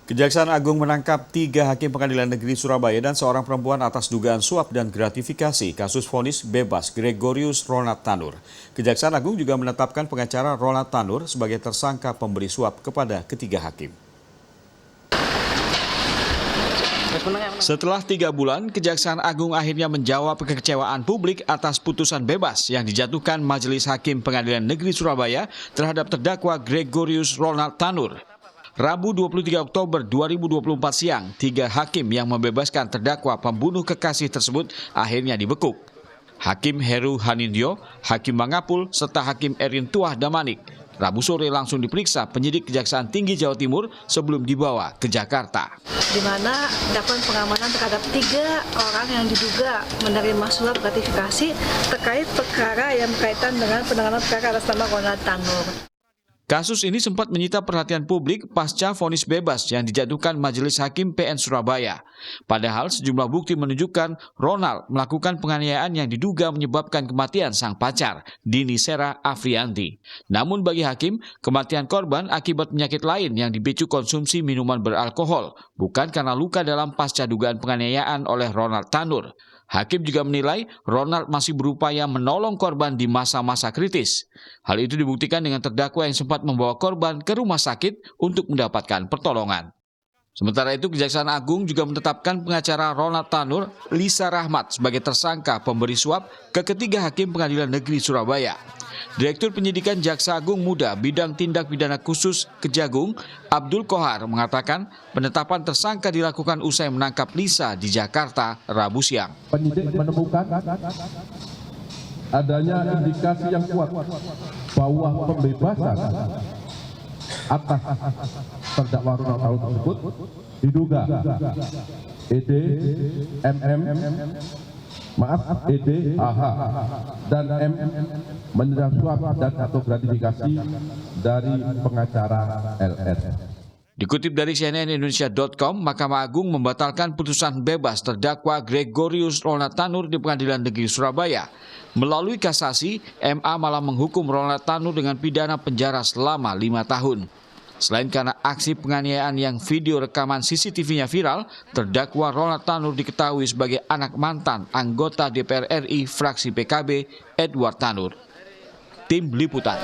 Kejaksaan Agung menangkap 3 hakim pengadilan negeri Surabaya dan seorang perempuan atas dugaan suap dan gratifikasi kasus vonis bebas Gregorius Ronald Tanur. Kejaksaan Agung juga menetapkan pengacara Ronald Tanur sebagai tersangka pemberi suap kepada ketiga hakim. Setelah 3 bulan, Kejaksaan Agung akhirnya menjawab kekecewaan publik atas putusan bebas yang dijatuhkan Majelis Hakim Pengadilan Negeri Surabaya terhadap terdakwa Gregorius Ronald Tanur. Rabu 23 Oktober 2024 siang, 3 hakim yang membebaskan terdakwa pembunuh kekasih tersebut akhirnya dibekuk. Hakim Heru Hanindyo, Hakim Mangapul, serta Hakim Erin Tuah Damanik. Rabu sore langsung diperiksa penyidik Kejaksaan Tinggi Jawa Timur sebelum dibawa ke Jakarta. Di mana dilakukan pengamanan terhadap 3 orang yang diduga menerima suap gratifikasi terkait perkara yang berkaitan dengan penanganan perkara atas nama Ronald Tanur. Kasus ini sempat menyita perhatian publik pasca vonis bebas yang dijatuhkan Majelis Hakim PN Surabaya. Padahal sejumlah bukti menunjukkan Ronald melakukan penganiayaan yang diduga menyebabkan kematian sang pacar, Dini Sera Afrianti. Namun bagi hakim, kematian korban akibat penyakit lain yang dipicu konsumsi minuman beralkohol, bukan karena luka dalam pasca dugaan penganiayaan oleh Ronald Tanur. Hakim juga menilai Ronald masih berupaya menolong korban di masa-masa kritis. Hal itu dibuktikan dengan terdakwa yang sempat membawa korban ke rumah sakit untuk mendapatkan pertolongan. Sementara itu, Kejaksaan Agung juga menetapkan pengacara Ronald Tanur, Lisa Rahmat, sebagai tersangka pemberi suap ke ketiga hakim Pengadilan Negeri Surabaya. Direktur Penyidikan Jaksa Agung Muda Bidang Tindak Pidana Khusus Kejagung, Abdul Kohar, mengatakan penetapan tersangka dilakukan usai menangkap Lisa di Jakarta Rabu siang. Penyidik menemukan adanya indikasi yang kuat bahwa pembebasan atas terdakwa Ronald Tanur tersebut diduga ED, ED, AH, dan M menerima suap dan atau gratifikasi dari pengacara LS. Dikutip dari cnnindonesia.com, Mahkamah Agung membatalkan putusan bebas terdakwa Gregorius Ronald Tanur di Pengadilan Negeri Surabaya. Melalui kasasi, MA malah menghukum Ronald Tanur dengan pidana penjara selama 5 tahun. Selain karena aksi penganiayaan yang video rekaman CCTV-nya viral, terdakwa Ronald Tanur diketahui sebagai anak mantan anggota DPR RI fraksi PKB Edward Tanur. Tim Liputan.